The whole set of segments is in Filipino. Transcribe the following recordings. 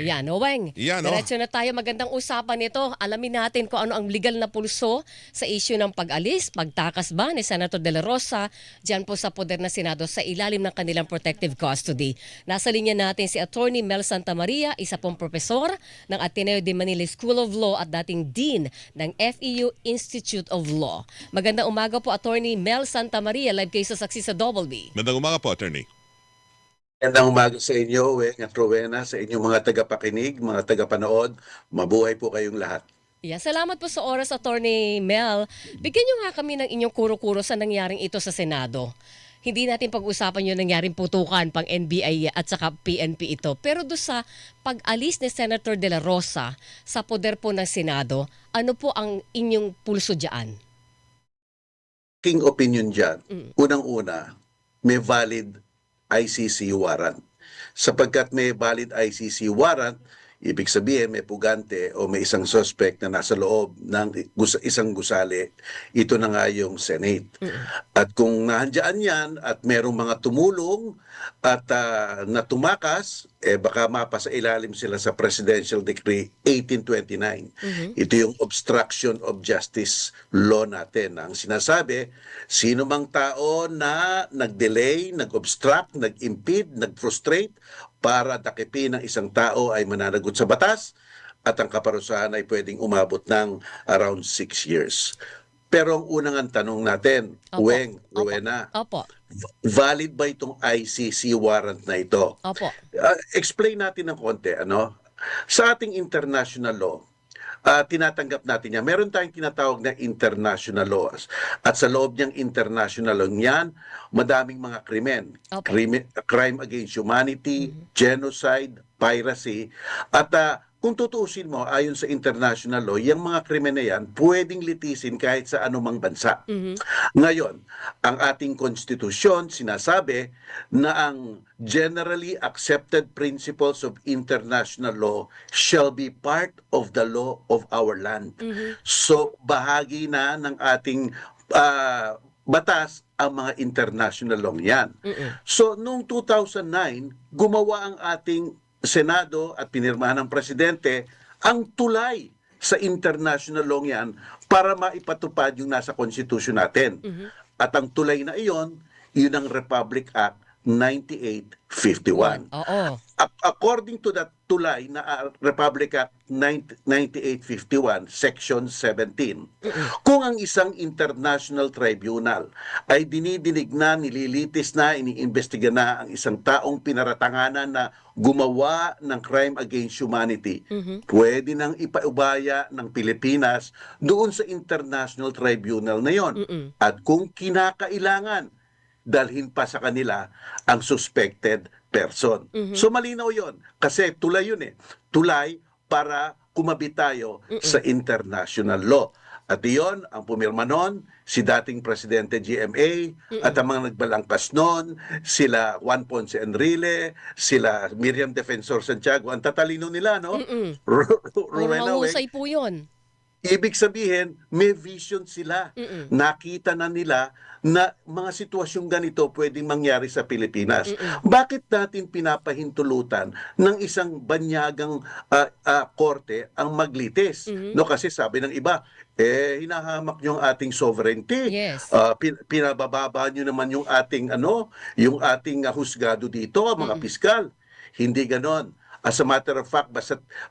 Yan, Weng. Yan, oh. Diretso na tayo. Magandang usapan nito. Alamin natin kung ano ang legal na pulso sa issue ng pag-alis, pagtakas ba ni Senator De La Rosa dyan po sa poder na Senado sa ilalim ng kanilang protective custody. Nasa linya natin si Attorney Mel Santamaria, isa pong profesor ng Ateneo de Manila School of Law at dating Dean ng FEU Institute of Law. Magandang umaga po, Attorney Mel Santamaria. Live kayo sa Saksi sa Double B. Magandang umaga po, Attorney. Magandang umaga sa inyo, Weng at Rowena, sa inyong mga tagapakinig, mga tagapanood. Mabuhay po kayong lahat. Yeah, salamat po sa oras, Attorney Mel. Bigyan niyo nga kami ng inyong kuro-kuro sa nangyaring ito sa Senado. Hindi natin pag-usapan yung nangyaring putukan pang NBI at saka PNP ito. Pero doon sa pag-alis ni Senator De La Rosa sa poder po ng Senado, ano po ang inyong pulso dyan? King opinion dyan, unang-una, may valid ICC warrant. Sapagkat may valid ICC warrant, ibig sabihin may pugante o may isang suspect na nasa loob ng isang gusali, ito na nga yung Senate. At kung nahandyan yan at merong mga tumulong at na tumakas, baka mapasa ilalim sila sa Presidential Decree 1829. Ito yung obstruction of justice law natin. Ang sinasabi, sino mang tao na nag-delay, nag-obstruct, nag-impede, nag-frustrate para dakipin ng isang tao ay mananagot sa batas at ang kaparusahan ay pwedeng umabot ng around 6 years. Pero ang unang tanong natin, Opo. Weng, Rowena, Opo. valid ba itong ICC warrant na ito? Opo. Explain natin ng konti, ano? Sa ating international law, tinatanggap natin yan. Meron tayong tinatawag na international laws. At sa loob niyang international law yan, madaming mga krimen. Opo. Crime against humanity, genocide, piracy. At kung tutuusin mo, ayon sa international law, yung mga krimen na yan, pwedeng litisin kahit sa anumang bansa. Ngayon, ang ating konstitusyon sinasabi na ang generally accepted principles of international law shall be part of the law of our land. So, bahagi na ng ating batas ang mga international law yan. So, noong 2009, gumawa ang ating Senado at pinirmahan ng Presidente ang tulay sa international law yan para maipatupad yung nasa konstitusyon natin. At ang tulay na iyon, yun ang Republic Act 9851. Oo. According to that tulay na Republic Act 9851, Section 17, kung ang isang international tribunal ay dinidinig na, nililitis na, iniimbestiga na ang isang taong pinaratanganan na gumawa ng crime against humanity, pwede nang ipaubaya ng Pilipinas doon sa international tribunal na yon. At kung kinakailangan, dalhin pa sa kanila ang suspected person. So malinaw yon kasi tulay yun eh. Tulay para kumabit tayo sa international law. At iyon, ang pumirma nun, si dating Presidente GMA at ang mga nagbalangkas nun, sila Juan Ponce Enrile, sila Miriam Defensor Santiago, ang tatalino nila, no? Rowena, Mahusay po yun. ibig sabihin, may vision sila. Nakita na nila na mga sitwasyong ganito pwedeng mangyari sa Pilipinas. Bakit natin pinapahintulutan ng isang banyagang korte ang maglitis? No, kasi sabi ng iba, hinahamak niyo ang ating sovereignty. Yes. Pinabababa niyo naman yung ating yung ating husgado dito, mga piskal. Hindi ganon. As a matter of fact,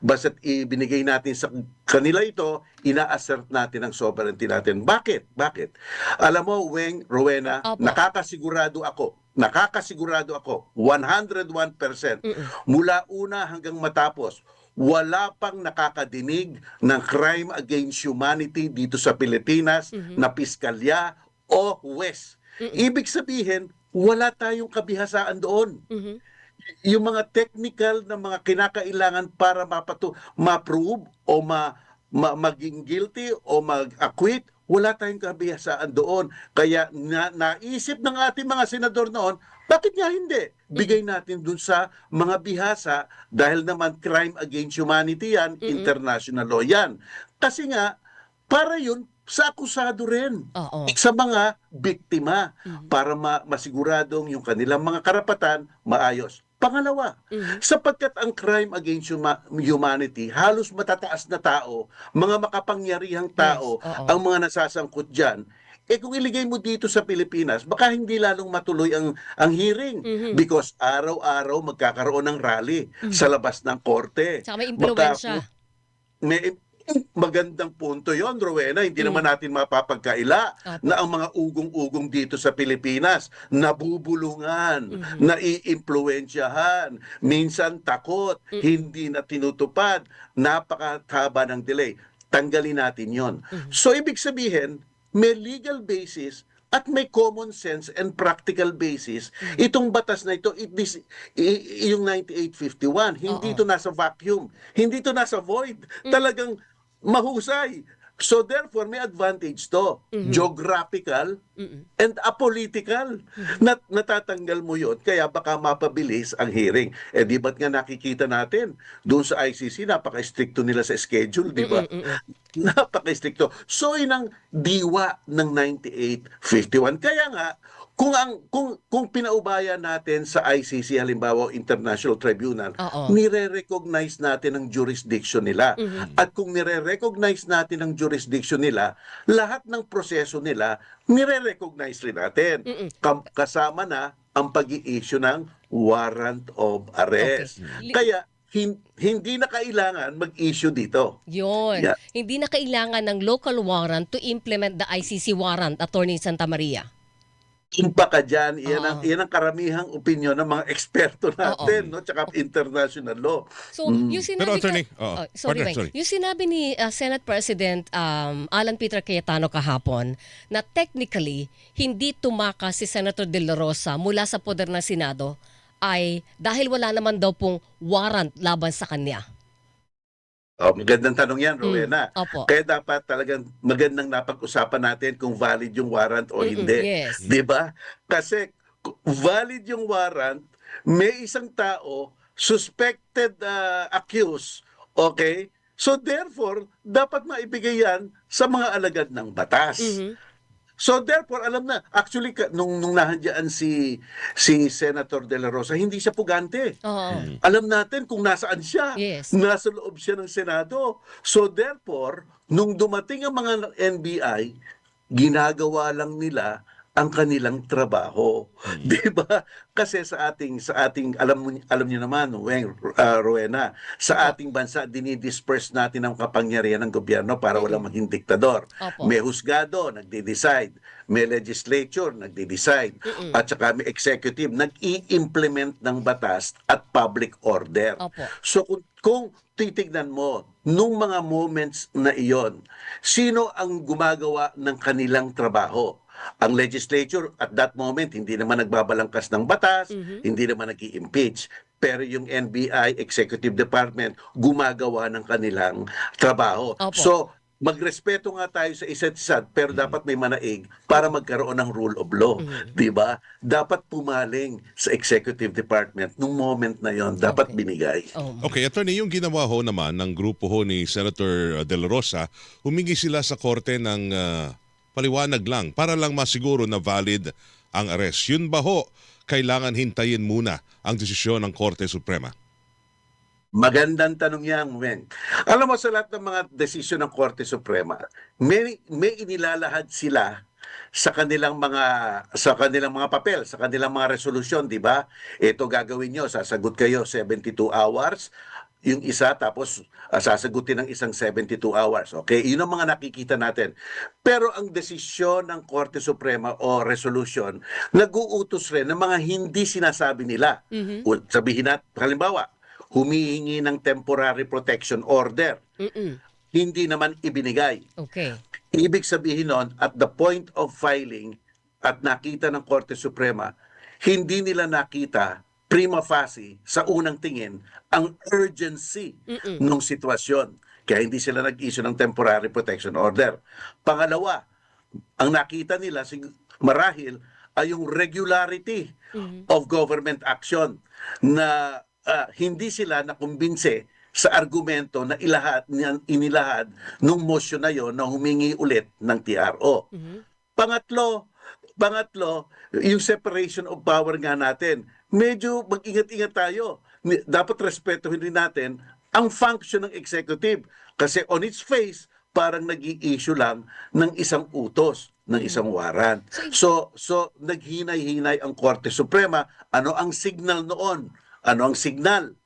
basta't ibinigay natin sa kanila ito, ina-assert natin ang sovereignty natin. Bakit? Bakit? Alam mo, Weng, Rowena, Opo. nakakasigurado ako, 101%, mula una hanggang matapos, wala pang nakakadinig ng crime against humanity dito sa Pilipinas na piskalya o huwes. Ibig sabihin, wala tayong kabihasaan doon. Yung mga technical na mga kinakailangan para ma-prove o maging guilty o mag-acquit, wala tayong kabihasaan doon. Kaya naisip ng ating mga senador noon, bakit nga hindi? Bigay natin dun sa mga bihasa dahil naman crime against humanity yan, international law yan. Kasi nga, para yun, sa akusado rin, Oo. sa mga biktima, para masiguradong yung kanilang mga karapatan maayos. Pangalawa, sapagkat ang crime against humanity, halos matataas na tao, mga makapangyarihang tao, Yes, oo. ang mga nasasangkot dyan, kung iligay mo dito sa Pilipinas, baka hindi lalong matuloy ang hearing because araw-araw magkakaroon ng rally sa labas ng korte. Tsaka may Baka impluwensya. may magandang punto yon, Rowena. Hindi naman natin mapapagkaila Opo. na ang mga ugong-ugong dito sa Pilipinas nabubulungan, naiimpluwensyahan, minsan takot, hindi na tinutupad, napakahaba ng delay. Tanggalin natin yon. So ibig sabihin, may legal basis at may common sense and practical basis itong batas na ito, yung 9851, hindi Oo. ito nasa vacuum, hindi ito nasa void, talagang mahusay. So therefore, may advantage to, geographical and apolitical. Natatanggal mo yun, kaya baka mapabilis ang hearing. Di ba't nga nakikita natin, doon sa ICC, napaka-stricto nila sa schedule, di ba? Napaka-stricto. So yun ang diwa ng 9851. Kaya nga, kung pinaubayan natin sa ICC, halimbawa International Tribunal, Oo. nire-recognize natin ang jurisdiction nila. At kung nire-recognize natin ang jurisdiction nila, lahat ng proseso nila, nire-recognize rin natin. Kasama na ang pag-i-issue ng warrant of arrest. Okay. Kaya, hindi na kailangan mag-issue dito. Yun. Yeah. Hindi na kailangan ng local warrant to implement the ICC warrant, Attorney Santa Maria. Kumpa ka dyan, Oo. yan ang karamihang opinion ng mga eksperto natin, no? Tsaka international law. So, yung sinabi Pero, Attorney, sorry, partner, Weng. sorry. Yung sinabi ni Senate President Alan Peter Cayetano kahapon na technically hindi tumakas si Senator De La Rosa mula sa poder ng Senado ay dahil wala naman daw pong warrant laban sa kanya. Magandang tanong yan, Rowena. Opo. Kaya dapat talagang magandang napag-usapan natin kung valid yung warrant o hindi. Yes. Di ba? Kasi valid yung warrant, may isang tao, suspected accused, okay? So therefore, dapat maibigay yan sa mga alagad ng batas. So therefore, alam na, actually, nung nahandyan si Senator De La Rosa, hindi siya pugante. Oo. Alam natin kung nasaan siya. Yes. Nasa loob siya ng Senado. So therefore, nung dumating ang mga NBI, ginagawa lang nila ang kanilang trabaho. 'Di ba? Kasi sa ating alam niyo naman, Rowena, sa ating bansa dinidisperse natin ang kapangyarihan ng gobyerno para walang maging diktador. Opo. May husgado, nagde-decide. May legislature, nagde-decide. At saka may executive, nag-i-implement ng batas at public order. Opo. So kung titignan mo, nung mga moments na iyon, sino ang gumagawa ng kanilang trabaho? Ang legislature at that moment hindi naman nagbabalangkas ng batas, hindi naman nag-i-impeach. Pero yung NBI, Executive Department, gumagawa ng kanilang trabaho. Opo. So, magrespeto nga tayo sa isa't isa, pero dapat may manaig para magkaroon ng rule of law. Di ba? Dapat pumaling sa Executive Department nung moment na yon, dapat Okay. binigay. Oh. Okay, Attorney, yung ginawa ho naman ng grupo ho ni Senator De La Rosa, humingi sila sa korte ng paliwanag lang para lang masiguro na valid ang arrest. Yun ba ho, kailangan hintayin muna ang desisyon ng Korte Suprema? Magandang tanong yan, Weng. Alam mo, sa lahat ng mga desisyon ng Korte Suprema, may inilalahad sila sa kanilang mga papel, sa kanilang mga resolusyon, di ba? Ito gagawin nyo, sasagot kayo 72 hours, yung isa tapos sasagutin ng isang 72 hours. Okay? Yun ang mga nakikita natin. Pero ang desisyon ng Korte Suprema o resolution, nag-uutos rin ng mga hindi sinasabi nila. Sabihin natin, halimbawa, humihingi ng temporary protection order. Hindi naman ibinigay. Okay. Ibig sabihin nun, at the point of filing at nakita ng Korte Suprema, hindi nila nakita prima facie sa unang tingin ang urgency ng sitwasyon. Kaya hindi sila nag-issue ng temporary protection order. Pangalawa, ang nakita nila marahil ay yung regularity of government action na hindi sila nakumbinse sa argumento na inilahad nung motion na yon na humingi ulit ng TRO. Pangatlo, Pangatlo, yung separation of power nga natin. Medyo mag-ingat-ingat tayo. Dapat respetuhin rin natin ang function ng executive. Kasi on its face, parang nag-i-issue lang ng isang utos, ng isang warrant. So naghinay-hinay ang Korte Suprema. Ano ang signal noon? Ano ang signal?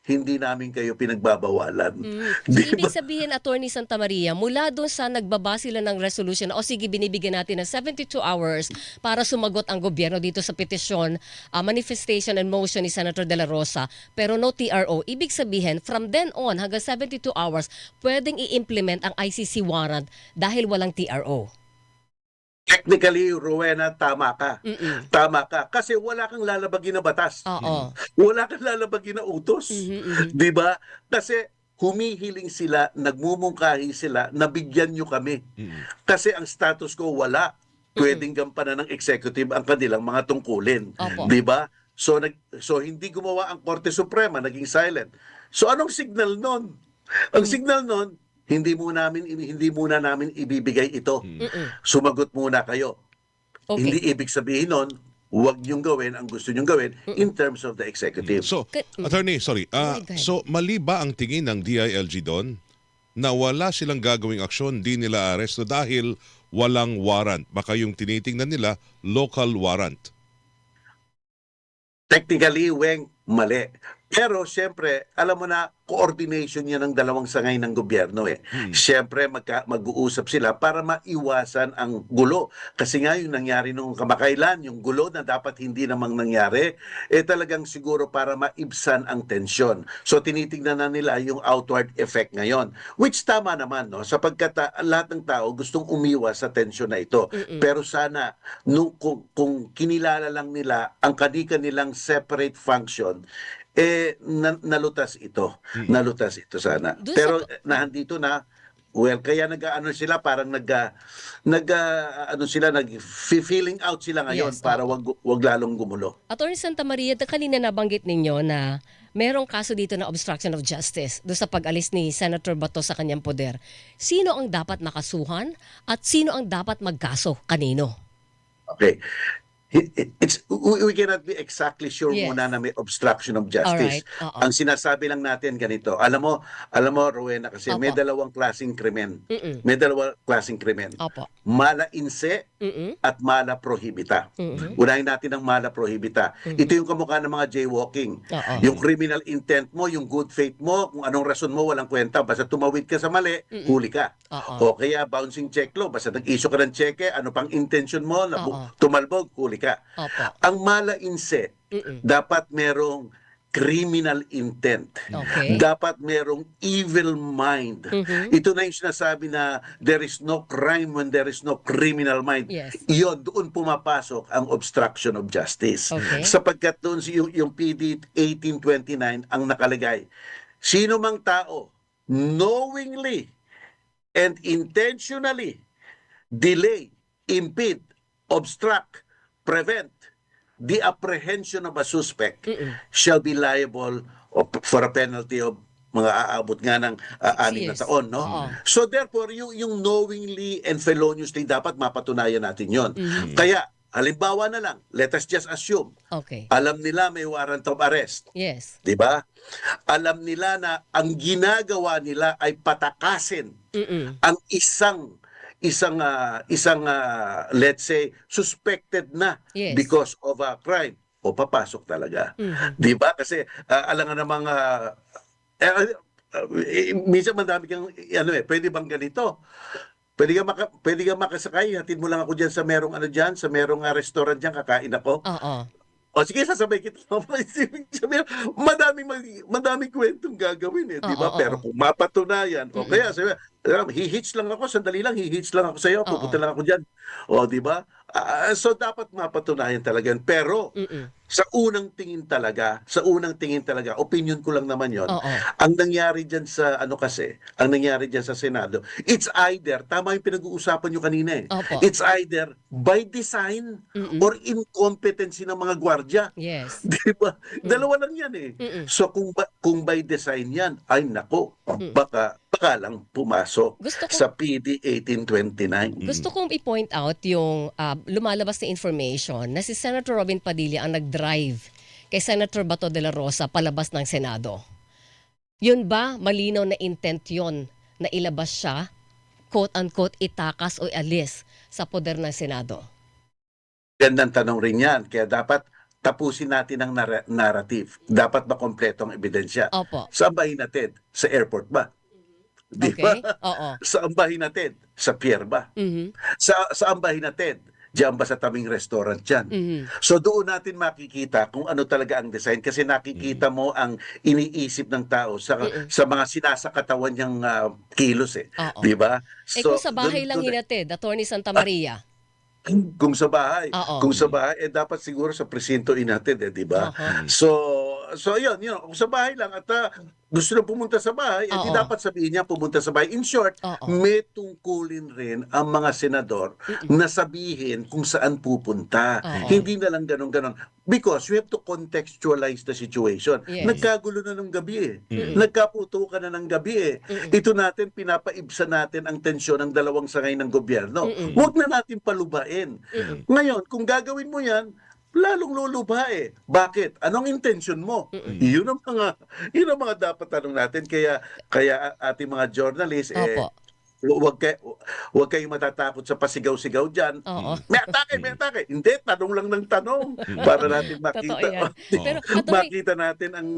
Hindi namin kayo pinagbabawalan. So, Di ibig ba? sabihin, Attorney Santa Maria, mula doon sa nagbaba sila ng resolution, o sige, binibigyan natin ng 72 hours para sumagot ang gobyerno dito sa petisyon, manifestation and motion ni Senator De La Rosa, pero no TRO. Ibig sabihin, from then on, hanggang 72 hours, pwedeng i-implement ang ICC warrant dahil walang TRO. Technically, Rowena, tama ka. Mm-mm. Tama ka. Kasi wala kang lalabagin na batas. Oo. Wala kang lalabagin na utos. Mhm. Di ba? Kasi humihiling sila, nagmumungkahi sila, nabigyan nyo kami. Kasi ang status ko, wala. Pwedeng gampanan ng executive ang kanilang mga tungkulin. Opo. Di ba? So hindi gumawa ang Korte Suprema, naging silent. So anong signal nun? Ang signal nun, hindi muna namin ibibigay ito. Sumagot muna kayo. Okay. Hindi ibig sabihin nun, huwag niyong gawin ang gusto niyong gawin in terms of the executive. So, Good. Attorney, sorry. Go ahead. So, mali ba ang tingin ng DILG doon na wala silang gagawing aksyon, di nila aresto dahil walang warrant? Baka yung tinitingnan nila, local warrant. Technically, Weng, mali. Pero siyempre, alam mo na, coordination yan ng dalawang sangay ng gobyerno eh. Siyempre, mag-uusap sila para maiwasan ang gulo. Kasi nga yung nangyari nung kamakailan, yung gulo na dapat hindi namang nangyari, talagang siguro para maibsan ang tensyon. So tinitingnan na nila yung outward effect ngayon. Which tama naman, no? Sapagkat lahat ng tao gustong umiwas sa tensyon na ito. Pero sana, kung kinilala lang nila ang kanilang separate function, nalutas ito. Nalutas ito sana. Doon Pero sa- nandito na, well, kaya nag-ano sila, parang feeling out sila ngayon Yes, para wag lalong gumulo. Attorney Santa Maria, kanina nabanggit ninyo na merong kaso dito na obstruction of justice doon sa pag-alis ni Senator Bato sa kanyang poder. Sino ang dapat makasuhan at sino ang dapat magkaso? Kanino? Okay. We cannot be exactly sure Yes. muna na may obstruction of justice. Alright, oo. Ang sinasabi lang natin ganito. Alam mo Rowena, kasi may Opo. dalawang klaseng krimen. Mm-mm. May dalawang klaseng krimen. Opo. Mala inse Mm-mm. at mala prohibita. Unahin natin ang mala prohibita. Ito yung kamukha ng mga jaywalking. Oo. Yung criminal intent mo, yung good faith mo, kung anong rason mo, walang kwenta. Basta tumawid ka sa mali, huli ka. Oo. O kaya bouncing check law, basta nag-issue ka ng cheque, ano pang intention mo, Oo. tumalbog, huli ka. Opo. Ang mala inse, dapat merong criminal intent. Okay. Dapat merong evil mind. Ito na yung sinasabi na there is no crime when there is no criminal mind. Yes. Iyon, doon pumapasok ang obstruction of justice. Okay. Sapagkat doon yung PD 1829 ang nakalagay. Sino mang tao knowingly and intentionally delay, impede, obstruct, prevent the apprehension of a suspect shall be liable for a penalty of mga aabot nga ng 6 na years. taon, no? Oo. So therefore, yung knowingly and feloniously, dapat mapatunayan natin yon. Kaya, halimbawa na lang, let us just assume, Okay. alam nila may warrant of arrest. Yes. Di ba? Alam nila na ang ginagawa nila ay patakasin ang isang let's say suspected na Yes. because of a crime, o papasok talaga. 'Di ba? Kasi alangan ng mga minsan madami kang pwede bang ganito? Pwede ka makasakay, hatid mo lang ako diyan sa merong sa merong restaurant diyan, kakain ako. Oo. O sige, sasabay kita. Madaming kwentong gagawin di ba? Oo, Pero kung mapatunayan, o kaya sabi, hihitch lang ako, sandali lang, hihitch lang ako sa iyo, pupunta lang ako diyan. O di ba? So dapat mapatunayan talaga yan. Pero sa unang tingin talaga, opinion ko lang naman 'yon. Oo. Ang nangyari diyan sa Senado, it's either tama yung pinag-uusapan nyo kanina Opo. It's either by design or incompetency ng mga gwardiya. Yes. Di ba? Dalawa lang yan So kung by design yan, ay nako, baka baka lang pumasok Gusto ko sa PD 1829. Gusto kong i-point out yung lumalabas na information na si Senator Robin Padilla ang nag-drive kay Senator Bato de la Rosa palabas ng Senado. Yun ba malinaw na intent yun na ilabas siya, quote-unquote, itakas o alis sa poder ng Senado? Gandang tanong rin yan. Kaya dapat tapusin natin ang narrative. Dapat ba kompleto ang ebidensya? Opo. Saan ba hinatid? Sa airport ba? Di ba? Okay? Oo. Saan ba hinatid? Sa pier ba? Mhm. Saan ba hinatid? Diyan ba sa tabing restaurant dyan? Mhm. So doon natin makikita kung ano talaga ang design kasi nakikita mo ang iniisip ng tao sa mga sinasakatawan niyang kilos eh. Oo. Di ba? Kung sa bahay lang hinatid, Attorney Santa Maria. Kung sa bahay, Oo. kung sa bahay dapat siguro sa presinto inatid di ba? Aha. So yun, kung sa bahay lang at gusto na pumunta sa bahay, di Oo. dapat sabihin niya pumunta sa bahay. In short, Oo. may tungkulin rin ang mga senador na sabihin kung saan pupunta. Oo. Hindi na lang ganun-ganon. Because we have to contextualize the situation. Yes. Nagkagulo na ng gabi eh. Nagkaputukan na ng gabi eh. Ito natin, pinapaibsa natin ang tensyon ng dalawang sangay ng gobyerno. Huwag na natin palubain. Ngayon, kung gagawin mo yan, lalong luluba eh. Bakit? Anong intention mo? Yun ang mga dapat tanong natin. Kaya ating mga journalist, Opo. huwag kayong matatakot sa pasigaw-sigaw dyan. Oo. May atake. Hindi, tanong lang ng tanong para natin Totoo makita. yan. Pero, Attorney, Makita natin ang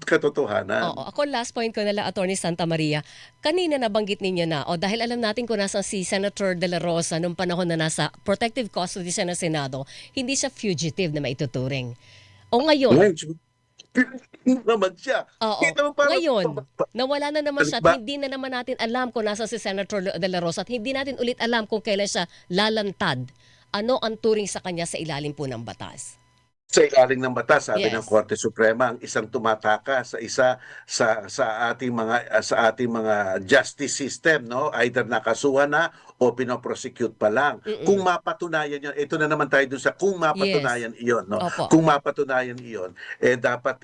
katotohanan. oo, ako last point ko na lang, Attorney Santa Maria. Kanina nabanggit ninyo na, dahil alam natin kung nasa si Senator De La Rosa nung panahon na nasa protective custody siya ng Senado, hindi siya fugitive na maituturing. O ngayon, Naman siya. oo, Kita mo parang- ngayon, nawala na naman siya at Ba- hindi na naman natin alam kung nasa si Senator De La Rosa at hindi natin ulit alam kung kailan siya lalantad. Ano ang turing sa kanya sa ilalim po ng batas? Sa ilalim ng batas, sabi Yes. ng Korte Suprema, ang isang tumataka sa ating mga justice system, no, either nakasuhan na o pinoprosecute pa lang. Kung mapatunayan 'yon, ito na naman tayo dun sa kung mapatunayan iyon, no. Opo. Kung mapatunayan iyon, dapat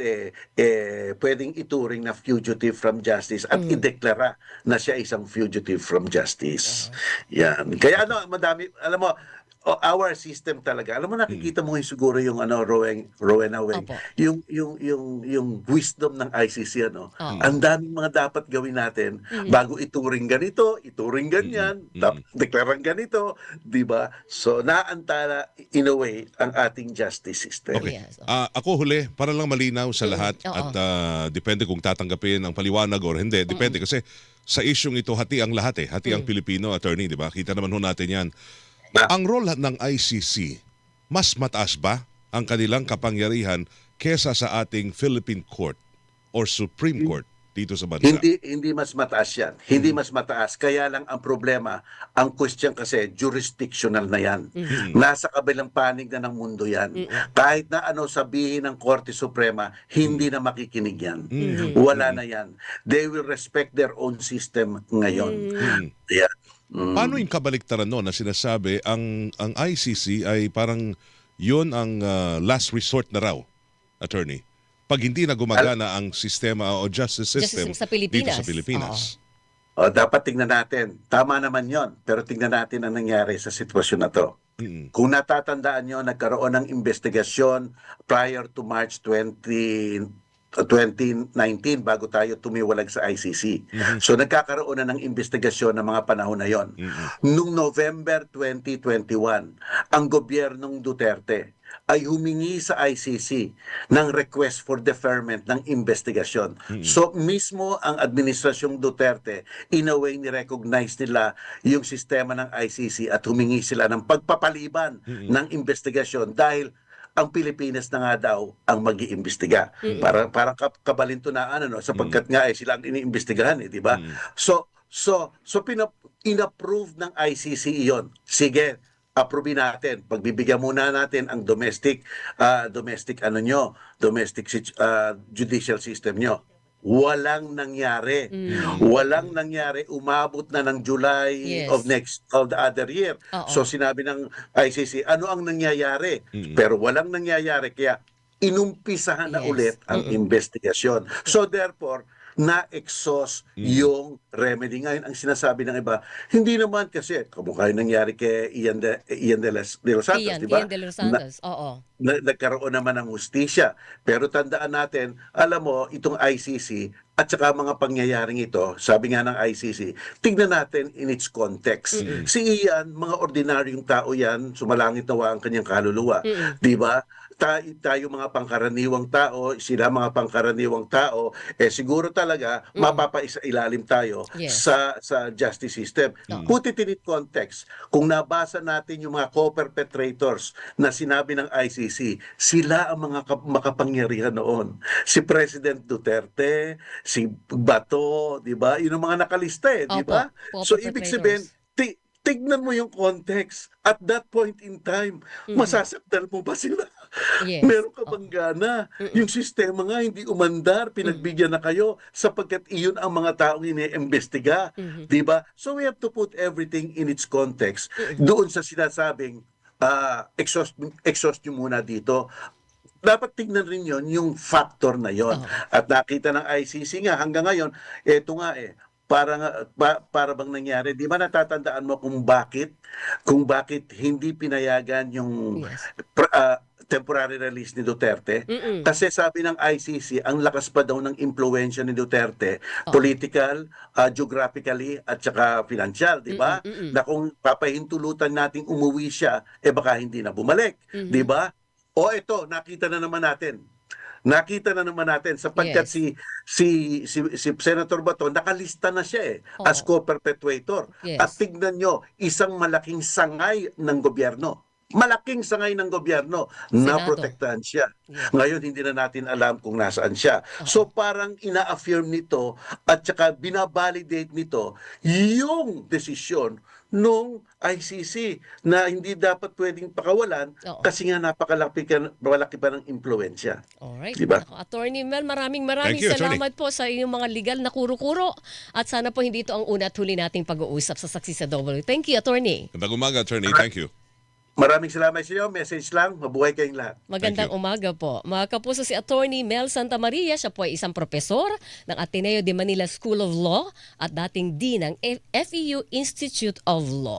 pwedeng ituring na fugitive from justice at ideklara na siya isang fugitive from justice. Yan. Kaya madami, alam mo, our system talaga. Alam mo, nakikita mo siguro yung Rowena Weng, Opo. yung wisdom ng ICC, ang daming mga dapat gawin natin bago ituring ganito, ituring ganyan, deklarang ganito, di ba? So naantala in a way ang ating justice system. Okay. Yes. Ako huli, para lang malinaw sa lahat Oo. at depende kung tatanggapin ang paliwanag or hindi. Depende kasi sa isyong ito, hati ang lahat eh. Hati ang Pilipino, attorney, di ba? Kita naman ho natin yan. Ang role ng ICC, mas mataas ba ang kanilang kapangyarihan kesa sa ating Philippine Court or Supreme Court dito sa bansa? Hindi mas mataas yan. Hindi mas mataas. Kaya lang ang problema, ang question kasi, jurisdictional na yan. Nasa kabilang panig na ng mundo yan. Kahit na sabihin ng Korte Suprema, hindi na makikinig yan. Wala na yan. They will respect their own system ngayon. Yeah. Paano yung kabaliktaran no na sinasabi ang ICC ay parang yun ang last resort na raw, attorney? Pag hindi na gumagana ang sistema o justice system Sa dito Pilipinas. sa Pilipinas. Dapat tingnan natin. Tama naman yon. Pero tingnan natin ang nangyari sa sitwasyon na to. Kung natatandaan nyo, nagkaroon ng investigasyon prior to March 2019 bago tayo tumiwalag sa ICC. So nagkakaroon na ng investigasyon ng mga panahon na yon. Noong November 2021, ang gobyernong Duterte ay humingi sa ICC ng request for deferment ng investigasyon. So mismo ang administrasyong Duterte, in a way ni-recognize nila yung sistema ng ICC at humingi sila ng pagpapaliban ng investigasyon dahil ang Pilipinas na nga daw ang mag-iimbestiga. Parang kabalintunaan sapagkat nga sila ang iniimbestigahan di ba? So inapprove ng ICC iyon. Sige, approve natin. Pagbibigyan muna natin ang domestic judicial system nyo. Walang nangyari. Walang nangyari. Umabot na ng July Yes. of the other year. Oo. So sinabi ng ICC, ano ang nangyayari? Pero walang nangyayari. Kaya inumpisahan na Yes. ulit ang investigasyon. So therefore, na-exhaust yung remedy. Ngayon, ang sinasabi ng iba, hindi naman kasi, kamukha yung nangyari kay Ian de los Santos, di ba? Ian De Los Santos, oo. Nagkaroon naman ng hustisya. Pero tandaan natin, alam mo, itong ICC at saka mga pangyayaring ito, sabi nga ng ICC, tignan natin in its context. Si Ian, mga ordinaryong tao yan, sumalangit nawa ang kanyang kaluluwa. Di ba? Tayo mga pangkaraniwang tao, sila mga pangkaraniwang tao, siguro talaga mapapailalim tayo Yes. sa justice system. Put it in its context. Kung nabasa natin yung mga co-perpetrators na sinabi ng ICC, sila ang mga makapangyarihan noon. Si President Duterte, si Bato, di ba? Yun ang mga nakalista di Opo, ba? So ibig sabihin, co-perpetrators. tignan mo yung context. At that point in time, masasaktan mo ba sila? Yes. Meron ka bang gana? Yung sistema nga hindi umandar, pinagbigyan na kayo sapagkat iyon ang mga taong iniimbestiga. Di ba? So we have to put everything in its context. Doon sa sinasabing, exhaust nyo muna dito. Dapat tignan rin yon yung factor na yon. At nakita ng ICC nga hanggang ngayon, eto nga para bang nangyari, di ba natatandaan mo kung bakit hindi pinayagan yung Yes. temporary release ni Duterte? Kasi sabi ng ICC, ang lakas pa daw ng impluwensya ni Duterte, political, geographically, at saka financial, di ba? Na kung papahintulutan nating umuwi siya, baka hindi na bumalik, di ba? O ito, nakita na naman natin sapagkat Yes. si Senator Bato nakalista na siya as co-perpetrator. Yes. At tignan nyo, isang malaking sangay ng gobyerno. Malaking sangay ng gobyerno na Senado. protektahan siya. Yes. Ngayon hindi na natin alam kung nasaan siya. So parang ina-affirm nito at saka binabalidate nito yung desisyon nung ICC na hindi dapat pwedeng pakawalan kasi nga malaki pa ng impluensya. Alright. Diba? Ako, Attorney Mel, maraming Thank you, Attorney. salamat po sa inyong mga legal na kuro-kuro. At sana po hindi ito ang una at huli nating pag-uusap sa Saksi sa W. Thank you, Attorney. Magandang umaga, attorney. Thank you. Maraming salamat sa inyo. Message lang. Mabuhay kayong lahat. Magandang umaga po. Mga kapuso, si Attorney Mel Santa Maria, siya po ay isang propesor ng Ateneo de Manila School of Law at dating dean ng FEU Institute of Law.